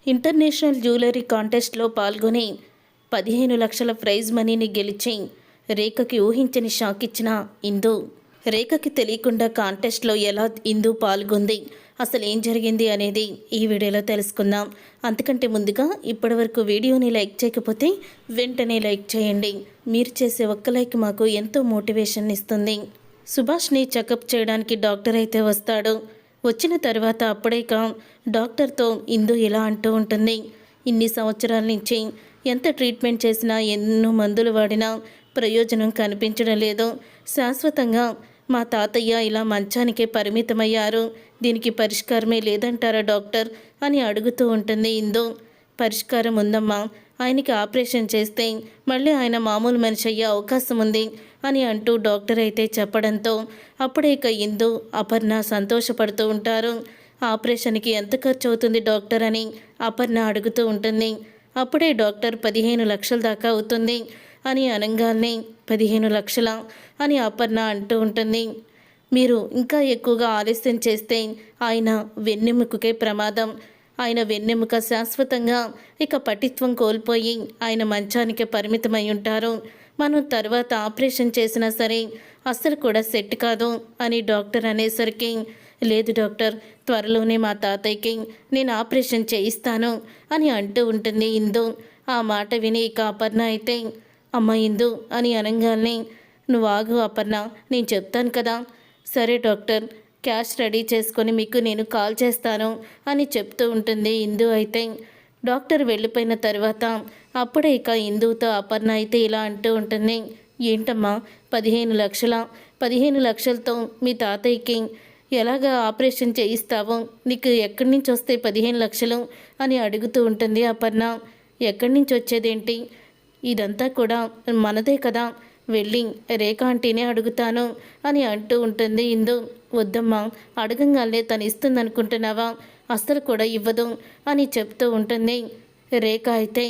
International jewellery కాంటెస్ట్లో పాల్గొని 15 లక్షల praise మనీని గెలిచి రేఖకి ఊహించని షాక్ ఇచ్చిన ఇందు. రేఖకి తెలియకుండా కాంటెస్ట్లో ఎలా ఇందు పాల్గొంది, అసలు ఏం జరిగింది అనేది ఈ వీడియోలో తెలుసుకుందాం. అంతకంటే ముందుగా ఇప్పటివరకు వీడియోని లైక్ చేయకపోతే వెంటనే లైక్ చేయండి. మీరు చేసే ఒక్క లైక్ మాకు ఎంతో మోటివేషన్ ఇస్తుంది. సుభాష్ని చెకప్ చేయడానికి డాక్టర్ అయితే వస్తాడు. వచ్చిన తర్వాత అప్పుడేక డాక్టర్తో ఇందు ఇలా అంటూ ఉంటుంది. ఇన్ని సంవత్సరాల నుంచి ఎంత ట్రీట్మెంట్ చేసినా, ఎన్నో మందులు వాడినా ప్రయోజనం కనిపించడం లేదు. శాశ్వతంగా మా తాతయ్య ఇలా మంచానికే పరిమితమయ్యారు. దీనికి పరిష్కారమే లేదంటారా డాక్టర్ అని అడుగుతూ ఉంటుంది ఇందు. పరిష్కారం ఉందమ్మా, ఆయనకి ఆపరేషన్ చేస్తే మళ్ళీ ఆయన మామూలు మనిషి అయ్యే అవకాశం ఉంది అని అంటూ డాక్టర్ అయితే చెప్పడంతో అప్పుడే ఇక ఇందు, అపర్ణ సంతోషపడుతూ ఉంటారు. ఆపరేషన్కి ఎంత ఖర్చు అవుతుంది డాక్టర్ అని అపర్ణ అడుగుతూ ఉంటుంది. అప్పుడే డాక్టర్ 15 లక్షల దాకా అవుతుంది అని అనగానే 15 లక్షల అని అపర్ణ అంటూ ఉంటుంది. మీరు ఇంకా ఎక్కువగా ఆలస్యం చేస్తే ఆయన వెన్నెముకకే ప్రమాదం. ఆయన వెన్నెముక శాశ్వతంగా ఇక పటిత్వం కోల్పోయి ఆయన మంచానికి పరిమితమై ఉంటారు. మనం తర్వాత ఆపరేషన్ చేసినా సరే అస్సలు కూడా సెట్ కాదు అని డాక్టర్ అనేసరికి, లేదు డాక్టర్, త్వరలోనే మా తాతయ్యకి నేను ఆపరేషన్ చేయిస్తాను అని అంటూ ఉంటుంది ఇందు. ఆ మాట విని ఇక అపర్ణ అయితే, అమ్మ ఇందు అని అనగానే, నువ్వు ఆగు అపర్ణ, నేను చెప్తాను కదా. సరే డాక్టర్, క్యాష్ రెడీ చేసుకొని మీకు నేను కాల్ చేస్తాను అని చెప్తూ ఉంటుంది ఇందు. అయితే డాక్టర్ వెళ్ళిపోయిన తర్వాత అప్పుడే ఇక ఇందుతో అపర్ణ అయితే ఇలా అంటూ ఉంటుంది. ఏంటమ్మా 15 లక్షలతో మీ తాతయ్యకి ఎలాగా ఆపరేషన్ చేయిస్తావో, నీకు ఎక్కడి నుంచి వస్తే 15 లక్షలు అని అడుగుతూ ఉంటుంది అపర్ణ. ఎక్కడి నుంచి వచ్చేదేంటి, ఇదంతా కూడా మనదే కదా, వెళ్ళి రేఖ ఆంటీనే అడుగుతాను అని అంటూ ఉంటుంది ఇందు. వద్దమ్మా, అడగంగానే తను ఇస్తుంది అనుకుంటున్నావా, అస్సలు కూడా ఇవ్వదు అని చెప్తూ ఉంటుంది రేఖ. అయితే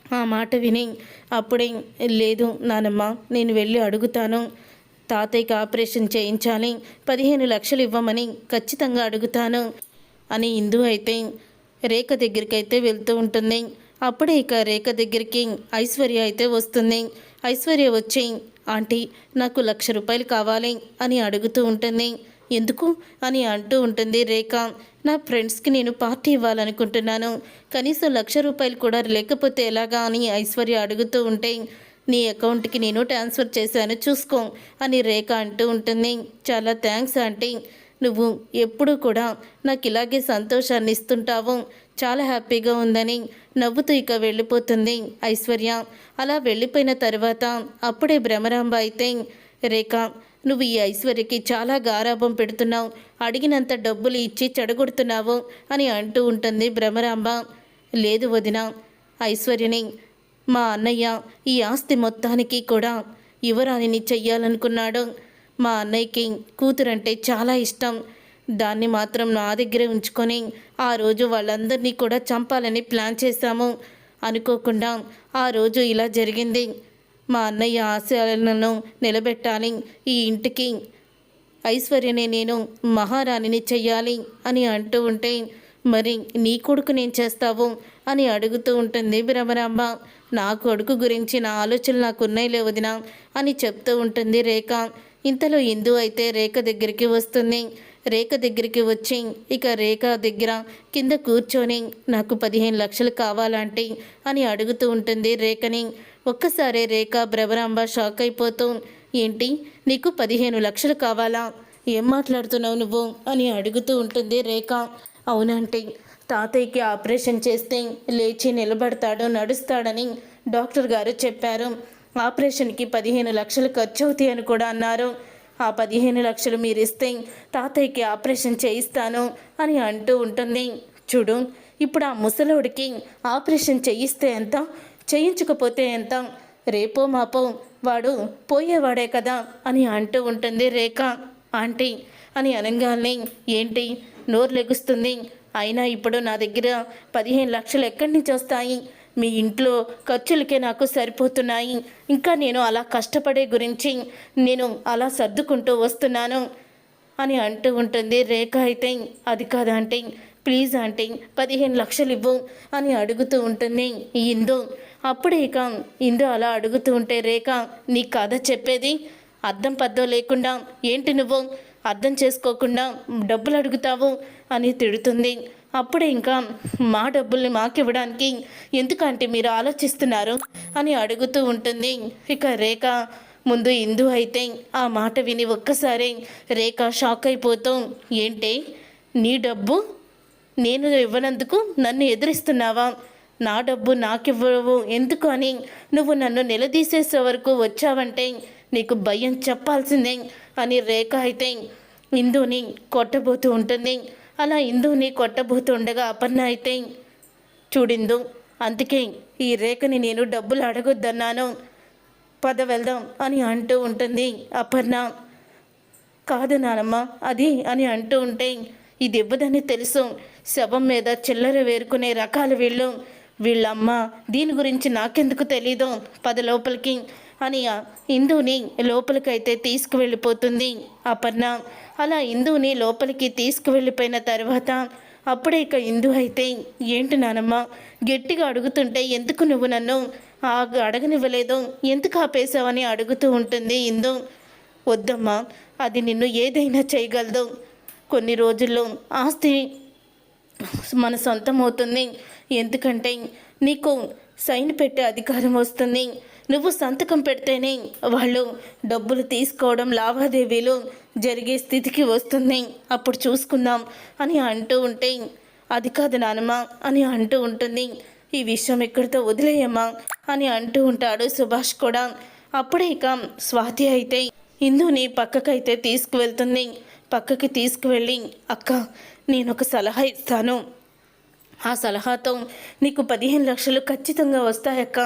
ఆ మాట విని అప్పుడే, లేదు నానమ్మ, నేను వెళ్ళి అడుగుతాను, తాతయ్యకి ఆపరేషన్ చేయించాలి, 15 లక్షలు ఇవ్వమని ఖచ్చితంగా అడుగుతాను అని ఇందు అయితే రేఖ దగ్గరికి అయితే వెళ్తూ ఉంటుంది. అప్పుడే ఇక రేఖ దగ్గరికి ఐశ్వర్య అయితే వస్తుంది. ఐశ్వర్య వచ్చి, ఆంటీ నాకు 1,00,000 కావాలి అని అడుగుతూ ఉంటుంది. ఎందుకు అని అంటూ ఉంటుంది రేఖ. నా ఫ్రెండ్స్కి నేను పార్టీ ఇవ్వాలనుకుంటున్నాను, కనీసం 1,00,000 కూడా లేకపోతే ఎలాగా అని ఐశ్వర్య అడుగుతూ ఉంటే, నీ అకౌంట్కి నేను ట్రాన్స్ఫర్ చేశాను చూసుకో అని రేఖ అంటూ ఉంటుంది. చాలా థ్యాంక్స్ ఆంటీ, నువ్వు ఎప్పుడూ కూడా నాకు ఇలాగే సంతోషాన్ని ఇస్తుంటావు, చాలా హ్యాపీగా ఉందని నవ్వుతూ ఇక వెళ్ళిపోతుంది ఐశ్వర్య. అలా వెళ్ళిపోయిన తర్వాత అప్పుడే భ్రమరాంబ అయితే, రేఖ నువ్వు ఈ ఐశ్వర్యకి చాలా గారాబం పెడుతున్నావు, అడిగినంత డబ్బులు ఇచ్చి చెడగొడుతున్నావు అని అంటూ ఉంటుంది భ్రమరాంబ. లేదు వదిన, ఐశ్వర్యని మా అన్నయ్య ఈ ఆస్తి మొత్తానికి కూడా యువరాణిని చెయ్యాలనుకున్నాడు. మా అన్నయ్యకి కూతురంటే చాలా ఇష్టం, దాన్ని మాత్రం నా దగ్గరే ఉంచుకొని ఆ రోజు వాళ్ళందరినీ కూడా చంపాలని ప్లాన్ చేశాము. అనుకోకుండా ఆ రోజు ఇలా జరిగింది. మా అన్నయ్య ఆశయాలను నిలబెట్టాలి, ఈ ఇంటికి ఐశ్వర్యనే నేను మహారాణిని చెయ్యాలి అని అంటూ ఉంటే, మరి నీ కొడుకు నేను చేస్తావు అని అడుగుతూ ఉంటుంది భ్రమరాంబ. నా కొడుకు గురించి నా ఆలోచనలు నాకు ఉన్నాయి వదినా అని చెప్తూ ఉంటుంది రేఖ. ఇంతలో ఇందు అయితే రేఖ దగ్గరికి వస్తుంది. రేఖ దగ్గరికి వచ్చి ఇక రేఖ దగ్గర కింద కూర్చొని, నాకు 15 లక్షలు కావాలంటే అని అడుగుతూ ఉంటుంది రేఖని. ఒక్కసారి రేఖ భ్రమరాంబ షాక్ అయిపోతూ, ఏంటి నీకు 15 లక్షలు కావాలా, ఏం మాట్లాడుతున్నావు నువ్వు అని అడుగుతూ ఉంటుంది రేఖ. అవునంటే తాతయ్యకి ఆపరేషన్ చేస్తే లేచి నిలబడతాడు, నడుస్తాడని డాక్టర్ గారు చెప్పారు. ఆపరేషన్కి 15 లక్షలు ఖర్చు అవుతాయి అని కూడా అన్నారు. ఆ 15 లక్షలు మీరు ఇస్తే తాతయ్యకి ఆపరేషన్ చేయిస్తాను అని అంటూ ఉంటుంది. చూడు, ఇప్పుడు ఆ ముసలోడికి ఆపరేషన్ చేయిస్తే ఎంత, చేయించకపోతే ఎంత, రేపో మాపో వాడు పోయేవాడే కదా అని అంటూ ఉంటుంది రేఖ. ఆంటీ అని అనగానే, ఏంటి నోరు లెగుస్తుంది, అయినా ఇప్పుడు నా దగ్గర 15 లక్షలు ఎక్కడి నుంచి వస్తాయి, మీ ఇంట్లో ఖర్చులకే నాకు సరిపోతున్నాయి, ఇంకా నేను అలా కష్టపడే గురించి నేను అలా సర్దుకుంటూ వస్తున్నాను అని అంటూ ఉంటుంది రేఖ. అయితే అది కాదంటే ప్లీజ్ ఆంటీ 15 లక్షలు ఇవ్వు అని అడుగుతూ ఉంటుంది ఇందు. అప్పుడే ఇక ఇందు అలా అడుగుతూ ఉంటే రేఖ, నీ కథ చెప్పేది అర్థం పద్ధం లేకుండా ఏంటి నువ్వు అర్థం చేసుకోకుండా డబ్బులు అడుగుతావు అని తిడుతుంది. అప్పుడే ఇంకా మా డబ్బుల్ని మాకివ్వడానికి ఎందుకంటే మీరు ఆలోచిస్తున్నారు అని అడుగుతూ ఉంటుంది. ఇక రేఖ ముందు ఇందు అయితే ఆ మాట విని ఒక్కసారి రేఖ షాక్ అయిపోతూ, ఏంటి నీ డబ్బు నేను ఇవ్వనందుకు నన్ను ఎదిరిస్తున్నావా? నా డబ్బు నాకివ్వవు ఎందుకు అని నువ్వు నన్ను నిలదీసేసే వరకు వచ్చావంటే నీకు భయం చెప్పాల్సిందే అని రేఖ అయితే ఇందుని కొట్టబోతూ ఉంటుంది. అలా ఇందుని కొట్టబోతూ ఉండగా అపర్ణ అయితే, చూడిందు అందుకే ఈ రేఖని నేను డబ్బులు అడగొద్దన్నాను, పద వెళ్దాం అని అంటూ ఉంటుంది అపర్ణ. కాదు నానమ్మ అది అని అంటూ ఉంటే, ఇది ఇవ్వదని తెలుసు, శవం మీద చిల్లర వేరుకునే రకాలు వీళ్ళమ్మ, దీని గురించి నాకెందుకు తెలీదు, పద లోపలికి అని ఇందుని లోపలికైతే తీసుకువెళ్ళిపోతుంది అపర్ణ. అలా ఇందుని లోపలికి తీసుకువెళ్ళిపోయిన తర్వాత అప్పుడే ఇక ఇందు అయితే, ఏంటి నానమ్మ గట్టిగా అడుగుతుంటే ఎందుకు నువ్వు నన్ను అడగనివ్వలేదు, ఎందుకు ఆపేశావని అడుగుతూ ఉంటుంది ఇందు. వద్దమ్మా, అది నిన్ను ఏదైనా చేయగలదు, కొన్ని రోజుల్లో ఆస్తి మన సొంతం అవుతుంది, ఎందుకంటే నీకు సైన్ పెట్టే అధికారం వస్తుంది, నువ్వు సంతకం పెడితేనే వాళ్ళు డబ్బులు తీసుకోవడం లావాదేవీలు జరిగే స్థితికి వస్తుంది, అప్పుడు చూసుకుందాం అని అంటూ ఉంటే, అది కాదు నానమ్మ అని అంటూ ఉంటుంది. ఈ విషయం ఇక్కడితో వదిలేయమ్మా అని అంటూ ఉంటాడు సుభాష్ కూడా. అప్పుడే ఇక స్వాతి అయితే ఇందుని పక్కకైతే తీసుకువెళ్తుంది. పక్కకి తీసుకువెళ్ళి, అక్క నేను ఒక సలహా ఇస్తాను, ఆ సలహాతో నీకు 15 లక్షలు ఖచ్చితంగా వస్తాయక్క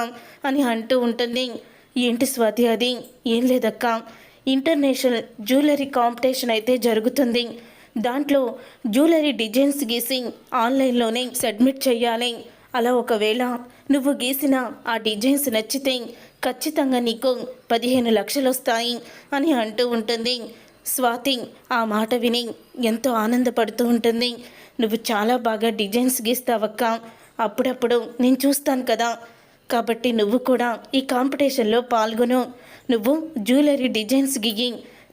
అని అంటూ ఉంటుంది. ఏంటి స్వాతి అది? ఏం లేదక్క, ఇంటర్నేషనల్ జ్యువెలరీ కాంపిటీషన్ అయితే జరుగుతుంది, దాంట్లో జ్యువెలరీ డిజైన్స్ గీసి ఆన్లైన్లోనే సబ్మిట్ చేయాలి, అలా ఒకవేళ నువ్వు గీసిన ఆ డిజైన్స్ నచ్చితే ఖచ్చితంగా నీకు 15 లక్షలు వస్తాయి అని అంటూ ఉంటుంది. స్వాతి ఆ మాట విని ఎంతో ఆనందపడుతూ ఉంటుంది. నువ్వు చాలా బాగా డిజైన్స్ గీస్తావక్క, అప్పుడప్పుడు నేను చూస్తాను కదా, కాబట్టి నువ్వు కూడా ఈ కాంపిటీషన్లో పాల్గొను, నువ్వు జ్యువెలరీ డిజైన్స్ గీయి,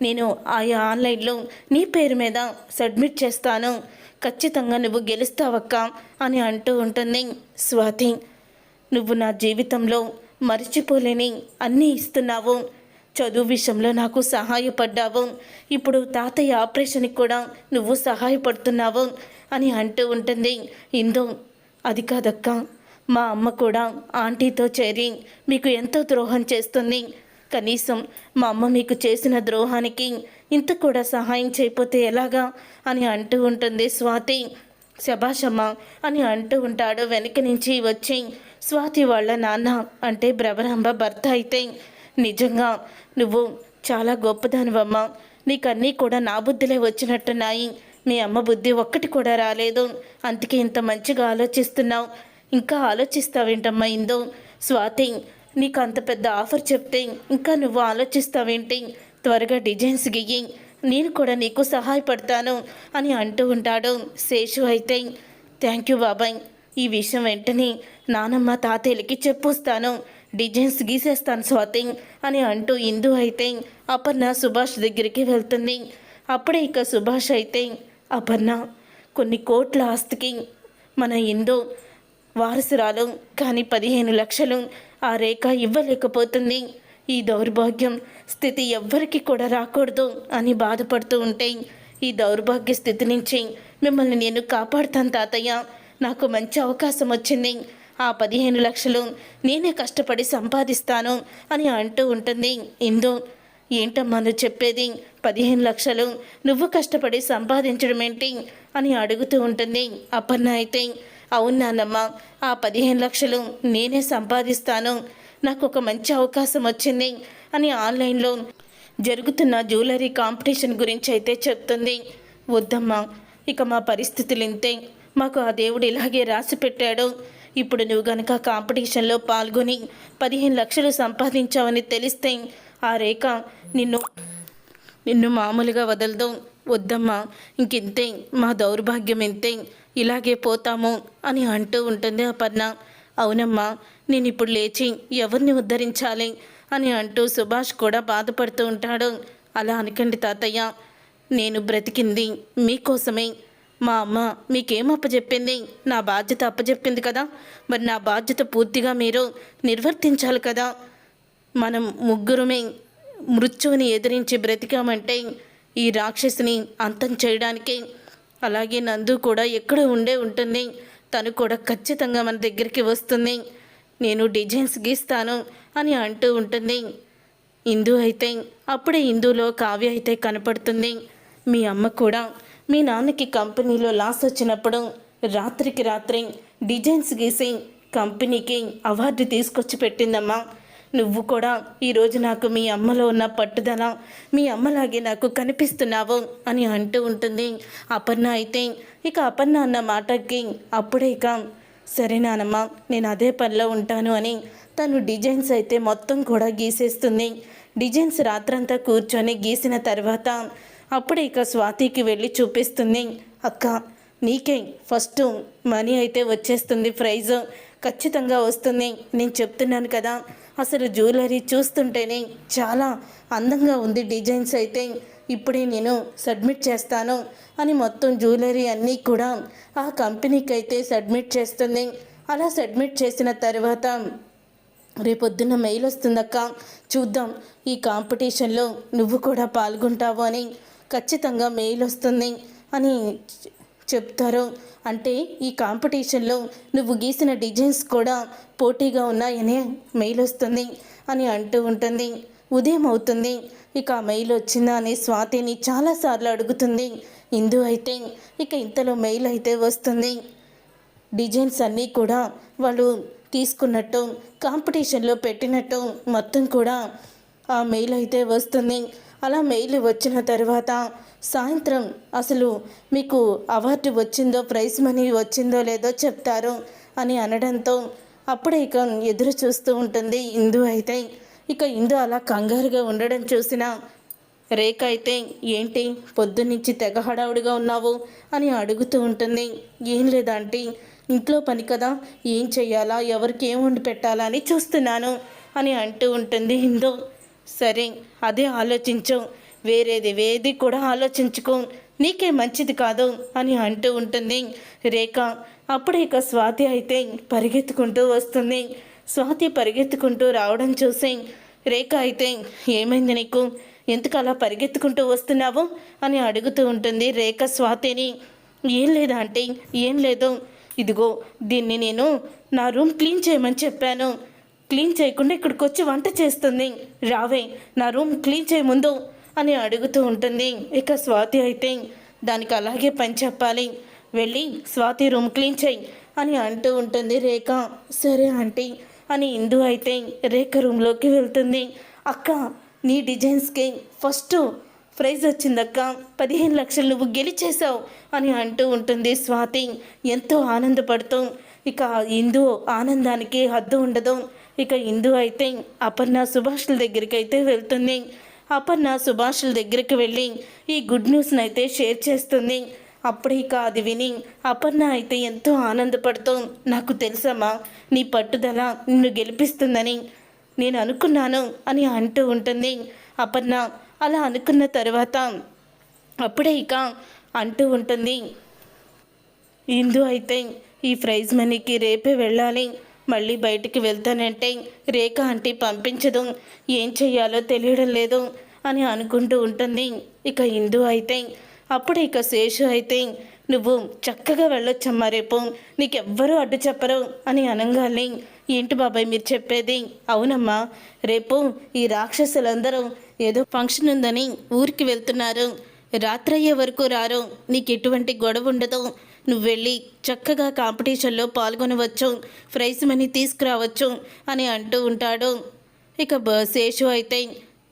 నేను ఆయా ఆన్లైన్లో నీ పేరు మీద సబ్మిట్ చేస్తాను, ఖచ్చితంగా నువ్వు గెలుస్తావక్క అని అంటూ ఉంటుంది. స్వాతి, నువ్వు నా జీవితంలో మర్చిపోలేని అన్నీ ఇస్తున్నావు, చదువు విషయంలో నాకు సహాయపడ్డావు, ఇప్పుడు తాతయ్య ఆపరేషన్కి కూడా నువ్వు సహాయపడుతున్నావు అని అంటూ ఉంటుంది. ఇందు, అది కాదక్క, మా అమ్మ కూడా ఆంటీతో చేరి మీకు ఎంతో ద్రోహం చేస్తుంది, కనీసం మా అమ్మ మీకు చేసిన ద్రోహానికి ఇంత కూడా సహాయం చేయకపోతే ఎలాగా అని అంటూ ఉంటుంది స్వాతి. శభాషమ్మ అని అంటూ ఉంటాడు వెనక నుంచి వచ్చి స్వాతి వాళ్ళ నాన్న, అంటే భ్రమరాంబ భర్త అయితే. నిజంగా నువ్వు చాలా గొప్పదానివమ్మా, నీకన్నీ కూడా నా బుద్ధిలే వచ్చినట్టున్నాయి, మీ అమ్మ బుద్ధి ఒక్కటి కూడా రాలేదు, అందుకే ఇంత మంచిగా ఆలోచిస్తున్నావు, ఇంకా ఆలోచిస్తావేంటమ్మా ఇందు? స్వాతి, నీకు అంత పెద్ద ఆఫర్ చెప్తే ఇంకా నువ్వు ఆలోచిస్తావేంటి? త్వరగా డిజైన్స్ గీయి, నేను కూడా నీకు సహాయపడతాను అని అంటూ ఉంటాడు శేషు అయితే. థ్యాంక్ యూ బాబాయ్, ఈ విషయం వెంటనే నానమ్మ తాతయ్యలకి చెప్పొస్తాను, డిజైన్స్ గీసేస్తాను స్వాతి అని అంటూ ఇందు అయితే అపర్ణ సుభాష్ దగ్గరికి వెళ్తుంది. అప్పుడే ఇక సుభాష్ అయితే, అపర్ణ, కొన్ని కోట్ల ఆస్తికి మన ఇందు వారసురాలు, కానీ 15 లక్షలు ఆ రేఖ ఇవ్వలేకపోతుంది, ఈ దౌర్భాగ్యం స్థితి ఎవ్వరికి కూడా రాకూడదు అని బాధపడుతూ ఉంటే, ఈ దౌర్భాగ్య స్థితి నుంచి మిమ్మల్ని నేను కాపాడుతాను తాతయ్య, నాకు మంచి అవకాశం వచ్చింది, ఆ 15 లక్షలు నేనే కష్టపడి సంపాదిస్తాను అని అంటూ ఉంటుంది. ఇందు, ఏంటమ్మా నువ్వు చెప్పేది? 15 లక్షలు నువ్వు కష్టపడి సంపాదించడం ఏంటి అని అడుగుతూ ఉంటుంది అపర్ణ అయితే. అవునానమ్మా, ఆ 15 లక్షలు నేనే సంపాదిస్తాను, నాకు ఒక మంచి అవకాశం వచ్చింది అని ఆన్లైన్లో జరుగుతున్న జ్యువెలరీ కాంపిటీషన్ గురించి అయితే చెప్తుంది. వద్దమ్మా, ఇక మా పరిస్థితులు ఇంతే, మాకు ఆ దేవుడు ఇలాగే రాసి పెట్టాడు, ఇప్పుడు నువ్వు గనక కాంపిటీషన్లో పాల్గొని 15 లక్షలు సంపాదించావని తెలిస్తే ఆ రేఖ నిన్ను మామూలుగా వదలదు. వద్దమ్మా, ఇంకింతే, మా దౌర్భాగ్యం ఇంతే, ఇలాగే పోతాము అని అంటూ ఉంటుంది అపర్ణ. అవునమ్మా, నేను ఇప్పుడు లేచి ఎవరిని ఉద్ధరించాలి అని అంటూ సుభాష్ కూడా బాధపడుతూ ఉంటాడు. అలా అనకండి తాతయ్య, నేను బ్రతికింది మీకోసమే. మా అమ్మ మీకేం అప్పచెప్పింది? నా బాధ్యత అప్పచెప్పింది కదా, మరి నా బాధ్యత పూర్తిగా మీరు నిర్వర్తించాలి కదా. మనం ముగ్గురమే మృత్యువుని ఎదిరించి బ్రతికామంటే ఈ రాక్షసిని అంతం చేయడానికి. అలాగే నందు కూడా ఎక్కడ ఉంటుంది, తను కూడా ఖచ్చితంగా మన దగ్గరికి వస్తుంది. నేను డిజైన్స్ గీస్తాను అని అంటూ ఉంటుంది. ఇందు అయితే అప్పుడే ఇందులో కావ్య అయితే కనపడుతుంది. మీ అమ్మ కూడా మీ నాన్నకి కంపెనీలో లాస్ వచ్చినప్పుడు రాత్రికి రాత్రి డిజైన్స్ గీసి కంపెనీకి అవార్డు తీసుకొచ్చి పెట్టిందమ్మా. నువ్వు కూడా ఈరోజు నాకు మీ అమ్మలో ఉన్న పట్టుదల, మీ అమ్మలాగే నాకు కనిపిస్తున్నావు అని అంటూ ఉంటుంది అపర్ణ అయితే. ఇక అపర్ణ అన్న మాటకి అప్పుడే ఇక సరే నానమ్మ, నేను అదే పనిలో ఉంటాను అని తను డిజైన్స్ అయితే మొత్తం కూడా గీసేస్తుంది. డిజైన్స్ రాత్రంతా కూర్చొని గీసిన తర్వాత అప్పుడే ఇక స్వాతికి వెళ్ళి చూపిస్తుంది. అక్క, నీకే ఫస్ట్ మనీ అయితే వచ్చేస్తుంది, ప్రైజ్ ఖచ్చితంగా వస్తుంది. నేను చెప్తున్నాను కదా, అసలు జ్యువెలరీ చూస్తుంటేనే చాలా అందంగా ఉంది. డిజైన్స్ అయితే ఇప్పుడే నేను సబ్మిట్ చేస్తాను అని మొత్తం జ్యువెలరీ అన్నీ కూడా ఆ కంపెనీకి అయితే సబ్మిట్ చేస్తుంది. అలా సబ్మిట్ చేసిన తర్వాత రేపొద్దున్న మెయిల్ వస్తుందక్క, చూద్దాం ఈ కాంపిటీషన్లో నువ్వు కూడా పాల్గొంటావు అని ఖచ్చితంగా మెయిల్ వస్తుంది అని చెప్తారు. అంటే ఈ కాంపిటీషన్లో నువ్వు గీసిన డిజైన్స్ కూడా పోటీగా ఉన్నాయనే మెయిల్ వస్తుంది అని అంటూ ఉంటుంది. ఉదయం అవుతుంది. ఇక ఆ మెయిల్ వచ్చిందా అని స్వాతిని చాలాసార్లు అడుగుతుంది ఇందు అయితే. ఇక ఇంతలో మెయిల్ అయితే వస్తుంది. డిజైన్స్ అన్నీ కూడా వాళ్ళు తీసుకున్నట్టు కాంపిటీషన్లో పెట్టినట్టు మొత్తం కూడా ఆ మెయిల్ అయితే వస్తుంది. అలా మెయిల్ వచ్చిన తర్వాత సాయంత్రం అసలు మీకు అవార్డు వచ్చిందో, ప్రైజ్ మనీ వచ్చిందో లేదో చెప్తారు అని అనడంతో అప్పుడే ఇక ఎదురు చూస్తూ ఉంటుంది ఇందు అయితే. ఇక ఇందు అలా కంగారుగా ఉండడం చూసిన రేఖ అయితే, ఏంటి పొద్దున్నుంచి తెగ హడావుడిగా ఉన్నావు అని అడుగుతూ ఉంటుంది. ఏం లేదంటే ఇంట్లో పని కదా, ఏం చెయ్యాలా, ఎవరికి ఏం వండి పెట్టాలా అని చూస్తున్నాను అని అంటూ ఉంటుంది ఇందు. సరే అదే ఆలోచించు, వేరేది కూడా ఆలోచించుకో, నీకే మంచిది కాదు అని అంటూ ఉంటుంది రేఖ. అప్పుడే ఇక స్వాతి అయితే పరిగెత్తుకుంటూ వస్తుంది. స్వాతి పరిగెత్తుకుంటూ రావడం చూసి రేఖ అయితే, ఏమైంది నీకు, ఎందుకు అలా పరిగెత్తుకుంటూ వస్తున్నావు అని అడుగుతూ ఉంటుంది రేఖ స్వాతిని. ఏం లేదా అంటే, ఏం లేదు, ఇదిగో దీన్ని నేను నా రూమ్ క్లీన్ చేయమని చెప్పాను, క్లీన్ చేయకుండా ఇక్కడికి వచ్చి వంట చేస్తుంది, రావే నా రూమ్ క్లీన్ చేయ ముందు అని అడుగుతూ ఉంటుంది. ఇక స్వాతి అయితే, దానికి అలాగే పని చెప్పాలి, వెళ్ళి స్వాతి రూమ్ క్లీన్ చేయి అని అంటూ ఉంటుంది రేఖ. సరే ఆంటీ అని ఇందు అయితే రేఖ రూమ్లోకి వెళ్తుంది. అక్క, నీ డిజైన్స్కి ఫస్ట్ ప్రైజ్ వచ్చిందక్క, 15 లక్షలు నువ్వు గెలిచేశావు అని అంటూ ఉంటుంది స్వాతి ఎంతో ఆనందపడుతూ. ఇక ఇందు ఆనందానికి హద్దు ఉండదు. ఇక ఇందు అయితే అపర్ణ సుభాష్ల దగ్గరికి అయితే వెళ్తుంది. అపర్ణ సుభాష్ల దగ్గరికి వెళ్ళి ఈ గుడ్ న్యూస్ని అయితే షేర్ చేస్తుంది. అప్పుడు ఇక అది విని అపర్ణ అయితే ఎంతో ఆనందపడుతూ, నాకు తెలుసమ్మా నీ పట్టుదల నిన్ను గెలిపిస్తుందని నేను అనుకున్నాను అని అంటూ ఉంటుంది అపర్ణ. అలా అనుకున్న తర్వాత అప్పుడే ఇక అంటూ ఉంటుంది ఇందు అయితే, ఈ ప్రైజ్ మనీకి రేపే వెళ్ళాలి, మళ్ళీ బయటికి వెళ్తానంటే రేఖ ఆంటీ పంపించదు, ఏం చెయ్యాలో తెలియడం లేదు అని అనుకుంటూ ఉంటుంది ఇక ఇందు అయితే. అప్పుడు ఇక శేషు అయితే, నువ్వు చక్కగా వెళ్ళొచ్చమ్మా, రేపు నీకెవ్వరూ అడ్డు చెప్పరు అని అనగానే, ఏంటి బాబాయ్ మీరు చెప్పేది? అవునమ్మా, రేపు ఈ రాక్షసులందరూ ఏదో ఫంక్షన్ ఉందని ఊరికి వెళ్తున్నారు, రాత్రయ్యే వరకు రారు, నీకు ఎటువంటి గొడవ ఉండదు, నువ్వు వెళ్ళి చక్కగా కాంపిటీషన్లో పాల్గొనవచ్చు, ప్రైజ్ మనీ తీసుకురావచ్చు అని అంటూ ఉంటాడు. ఇక శేషు అయితే,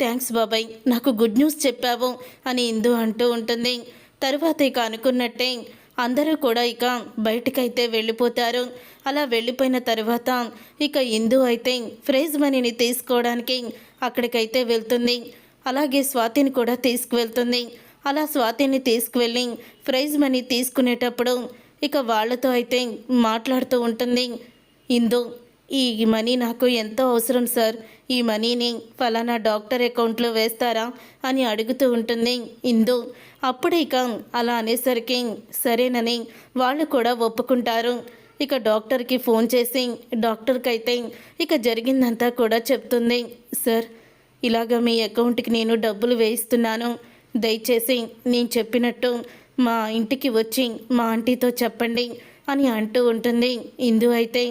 థ్యాంక్స్ బాబాయ్, నాకు గుడ్ న్యూస్ చెప్పావు అని ఇందు అంటూ ఉంటుంది. తర్వాత ఇక అనుకున్నట్టే అందరూ కూడా ఇక బయటకైతే వెళ్ళిపోతారు. అలా వెళ్ళిపోయిన తర్వాత ఇక ఇందు అయితే ప్రైజ్ మనీని తీసుకోవడానికి అక్కడికైతే వెళ్తుంది. అలాగే స్వాతిని కూడా తీసుకువెళ్తుంది. అలా స్వాతిని తీసుకువెళ్ళి ప్రైజ్ మనీ తీసుకునేటప్పుడు ఇక వాళ్ళతో అయితే మాట్లాడుతూ ఉంటుంది. ఇందు, ఈ మనీ నాకు ఎంతో అవసరం సార్, ఈ మనీని ఫలానా డాక్టర్ అకౌంట్లో వేస్తారా అని అడుగుతూ ఉంటుంది ఇందు. అప్పుడే ఇక అలా అనేసరికి సరేనని వాళ్ళు కూడా ఒప్పుకుంటారు. ఇక డాక్టర్కి ఫోన్ చేసి డాక్టర్కి అయితే ఇక జరిగిందంతా కూడా చెప్తుంది. సార్, ఇలాగ మీ అకౌంట్కి నేను డబ్బులు వేయిస్తున్నాను, దయచేసి నేను చెప్పినట్టు మా ఇంటికి వచ్చి మా ఆంటీతో చెప్పండి అని అంటూ ఉంటుంది. ఇందు అయితే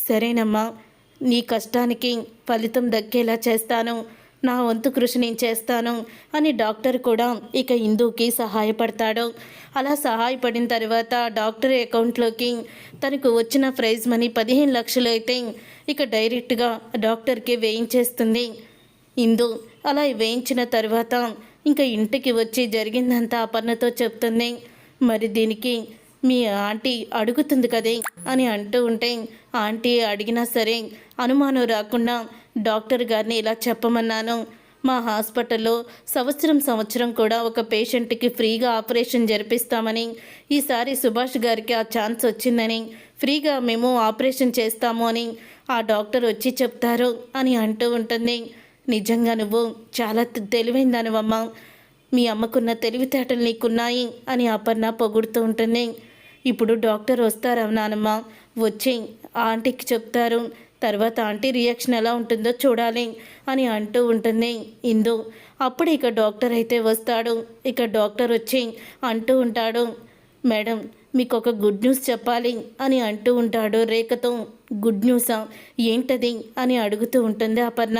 సరేనమ్మా, నీ కష్టానికి ఫలితం దక్కేలా చేస్తాను, నా వంతు కృషి నేను చేస్తాను అని డాక్టర్ కూడా ఇక ఇందుకి సహాయపడతాడు. అలా సహాయపడిన తర్వాత డాక్టర్ అకౌంట్లోకి తనకు వచ్చిన ప్రైజ్ మనీ 15 లక్షలు అయితే ఇక డైరెక్ట్గా డాక్టర్కి వేయించేస్తుంది ఇందు. అలా వేయించిన తర్వాత ఇంకా ఇంటికి వచ్చి జరిగిందంతా అపర్ణతో చెప్తుంది. మరి దీనికి మీ ఆంటీ అడుగుతుంది కదే అని అంటూ ఉంటే, ఆంటీ అడిగినా సరే అనుమానం రాకుండా డాక్టర్ గారిని ఇలా చెప్పమన్నాను, మా హాస్పిటల్లో సంవత్సరం కూడా ఒక పేషెంట్కి ఫ్రీగా ఆపరేషన్ జరిపిస్తామని, ఈసారి సుభాష్ గారికి ఆ ఛాన్స్ వచ్చిందని, ఫ్రీగా మేము ఆపరేషన్ చేస్తాము అని ఆ డాక్టర్ వచ్చి చెప్తారు అని అంటూ ఉంటుంది. నిజంగా నువ్వు చాలా తెలివైందానివమ్మా, మీ అమ్మకున్న తెలివితేటలు నీకున్నాయి అని అపర్ణ పొగుడుతూ ఉంటుంది. ఇప్పుడు డాక్టర్ వస్తారా నానమ్మ, వచ్చి ఆంటీకి చెప్తారు, తర్వాత ఆంటీ రియాక్షన్ ఎలా ఉంటుందో చూడాలి అని అంటూ ఉంటుంది ఇందు. అప్పుడు ఇక డాక్టర్ అయితే వస్తాడు. ఇక డాక్టర్ వచ్చి అంటూ ఉంటాడు, మేడం మీకు ఒక గుడ్ న్యూస్ చెప్పాలి అని అంటూ ఉంటాడు రేఖతో. గుడ్ న్యూసా, ఏంటది అని అడుగుతూ ఉంటుంది అపర్ణ.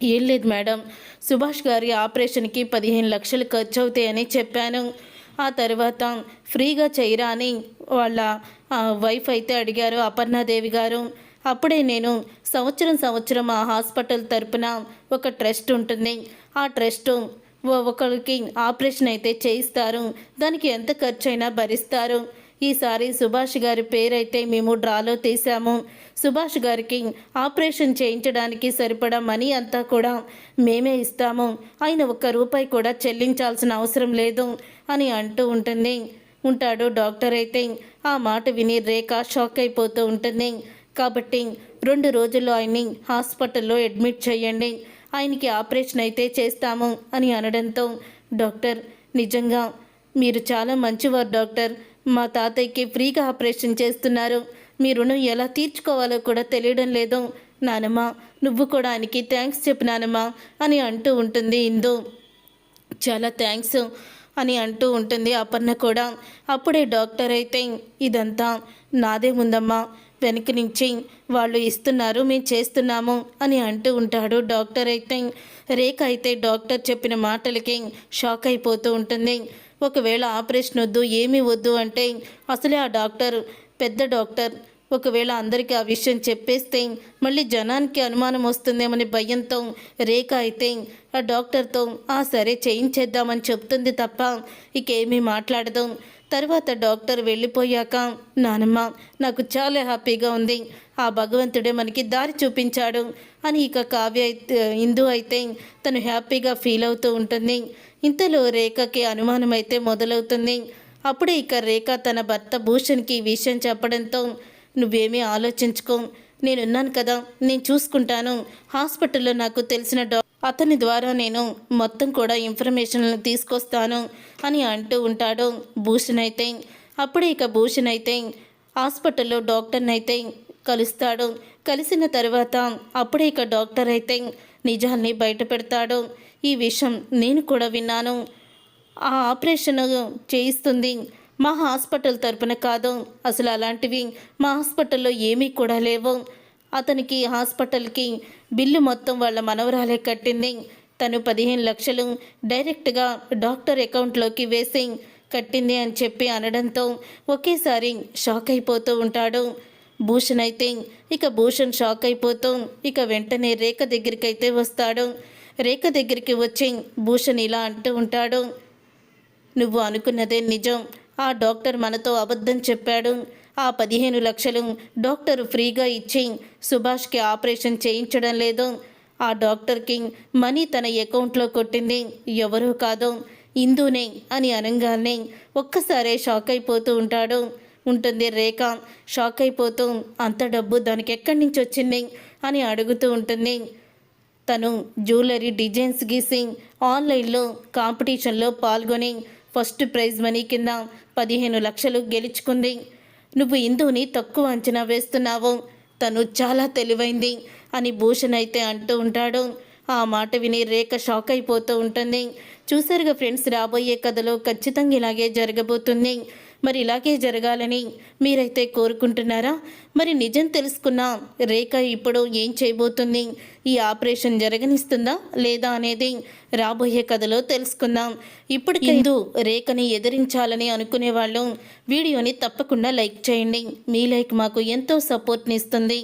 ఏం లేదు మేడం, సుభాష్ గారి ఆపరేషన్కి 15 లక్షలు ఖర్చు అవుతాయని చెప్పాను, ఆ తర్వాత ఫ్రీగా చేయరా అని వాళ్ళ వైఫ్ అయితే అడిగారు అపర్ణాదేవి గారు. అప్పుడే నేను సంవత్సరం ఆ హాస్పిటల్ తరపున ఒక ట్రస్ట్ ఉంటుంది, ఆ ట్రస్ట్ ఒకరికి ఆపరేషన్ అయితే చేయిస్తారు, దానికి ఎంత ఖర్చు అయినా భరిస్తారు. ఈసారి సుభాష్ గారి పేరైతే మేము డ్రాలో తీసాము, సుభాష్ గారికి ఆపరేషన్ చేయించడానికి సరిపడా మనీ అంతా కూడా మేమే ఇస్తాము, ఆయన ఒక్క రూపాయి కూడా చెల్లించాల్సిన అవసరం లేదు అని అంటూ ఉంటాడు డాక్టర్ అయితే. ఆ మాట విని రేఖ షాక్ అయిపోతూ ఉంటుంది. కాబట్టి 2 రోజుల్లో ఆయన్ని హాస్పిటల్లో అడ్మిట్ చేయండి, ఆయనకి ఆపరేషన్ అయితే చేస్తాము అని అనడంతో, డాక్టర్ నిజంగా మీరు చాలా మంచివారు డాక్టర్, మా తాతయ్యకి ఫ్రీగా ఆపరేషన్ చేస్తున్నారు, మీ రుణం ఎలా తీర్చుకోవాలో కూడా తెలియడం లేదు నానమ్మ, నువ్వు కూడా ఆయనకి థ్యాంక్స్ చెప్పు నానమ్మ అని అంటూ ఉంటుంది ఇందు. చాలా థ్యాంక్స్ అని అంటూ ఉంటుంది అపర్ణ కూడా. అప్పుడే డాక్టర్ అయితే ఇదంతా నాదే ఉందమ్మా, వెనక నుంచి వాళ్ళు ఇస్తున్నారు, మేము చేస్తున్నాము అని అంటూ ఉంటాడు డాక్టర్ అయితే. రేఖ అయితే డాక్టర్ చెప్పిన మాటలకి షాక్ అయిపోతూ ఉంటుంది. ఒకవేళ ఆపరేషన్ వద్దు, ఏమీ వద్దు అంటే అసలే ఆ డాక్టర్ పెద్ద డాక్టర్, ఒకవేళ అందరికీ ఆ విషయం చెప్పేస్తే మళ్ళీ జనానికి అనుమానం వస్తుందేమని భయంతో రేఖ అయితే ఆ డాక్టర్తో సరే చేయించేద్దామని చెప్తుంది తప్ప ఇకేమీ మాట్లాడదు. తర్వాత డాక్టర్ వెళ్ళిపోయాక, నానమ్మ నాకు చాలా హ్యాపీగా ఉంది, ఆ భగవంతుడే మనకి దారి చూపించాడు అని ఇక కావ్య ఇందు అయితే తను హ్యాపీగా ఫీల్ అవుతూ ఉంటుంది. ఇంతలో రేఖకి అనుమానం అయితే మొదలవుతుంది. అప్పుడే ఇక రేఖ తన భర్త భూషణ్కి ఈ విషయం చెప్పడంతో, నువ్వేమీ ఆలోచించుకో, నేనున్నాను కదా, నేను చూసుకుంటాను, హాస్పిటల్లో నాకు తెలిసిన అతని ద్వారా నేను మొత్తం కూడా ఇన్ఫర్మేషన్లను తీసుకొస్తాను అని అంటూ ఉంటాడు భూషణ్ అయితే. అప్పుడే ఇక భూషణ్ అయితే హాస్పిటల్లో డాక్టర్ని అయితే కలుస్తాడు. కలిసిన తర్వాత అప్పుడే ఇక డాక్టర్ అయితే నిజాన్ని బయట పెడతాడు. ఈ విషయం నేను కూడా విన్నాను, ఆ ఆపరేషన్ చేయిస్తుంది మా హాస్పిటల్ తరపున కాదు, అసలు అలాంటివి మా హాస్పిటల్లో ఏమీ కూడా లేవు, అతనికి హాస్పిటల్కి బిల్లు మొత్తం వాళ్ళ మనవరాలే కట్టింది, తను 15 లక్షలు డైరెక్ట్గా డాక్టర్ అకౌంట్లోకి వేసి కట్టింది అని చెప్పి అనడంతో ఒకేసారి షాక్ అయిపోతూ ఉంటాడు భూషణ్ అయితే. ఇక భూషణ్ షాక్ అయిపోతూ ఇక వెంటనే రేఖ దగ్గరికి అయితే వస్తాడు. రేఖ దగ్గరికి వచ్చి భూషణ్ ఇలా అంటూ ఉంటాడు, నువ్వు అనుకున్నదే నిజం, ఆ డాక్టర్ మనతో అబద్ధం చెప్పాడు, ఆ 15 లక్షలు డాక్టర్ ఫ్రీగా ఇచ్చి సుభాష్కి ఆపరేషన్ చేయించడం లేదు, ఆ డాక్టర్కి మనీ తన అకౌంట్లో కొట్టింది ఎవరూ కాదు ఇందునే అని అనగానే ఒక్కసారే షాక్ అయిపోతూ ఉంటాడు ఉంటుంది రేఖ. షాక్ అయిపోతూ అంత డబ్బు దానికి ఎక్కడి నుంచి వచ్చింది అని అడుగుతూ ఉంటుంది. తను జ్యువెలరీ డిజైన్స్ గీసి ఆన్లైన్లో కాంపిటీషన్లో పాల్గొని ఫస్ట్ ప్రైజ్ మనీ కింద 15 లక్షలు గెలుచుకుంది. నువ్వు ఇందుని తక్కువ అంచనా వేస్తున్నావు, తను చాలా తెలివైంది అని భూషణ్ అయితే అంటూ ఉంటాడు. ఆ మాట విని రేఖ షాక్ అయిపోతూ ఉంటుంది. చూసారుగా ఫ్రెండ్స్, రాబోయే కథలో ఖచ్చితంగా ఇలాగే జరగబోతుంది. మరి ఇలాగే జరగాలని మీరైతే కోరుకుంటున్నారా? మరి నిజం తెలుసుకున్న రేఖ ఇప్పుడు ఏం చేయబోతుంది? ఈ ఆపరేషన్ జరగనిస్తుందా లేదా అనేది రాబోయే కథలో తెలుసుకుందాం. ఇప్పుడు ఇందు రేఖని ఎదిరించాలని అనుకునే వాళ్ళు వీడియోని తప్పకుండా లైక్ చేయండి. మీ లైక్ మాకు ఎంతో సపోర్ట్ని ఇస్తుంది.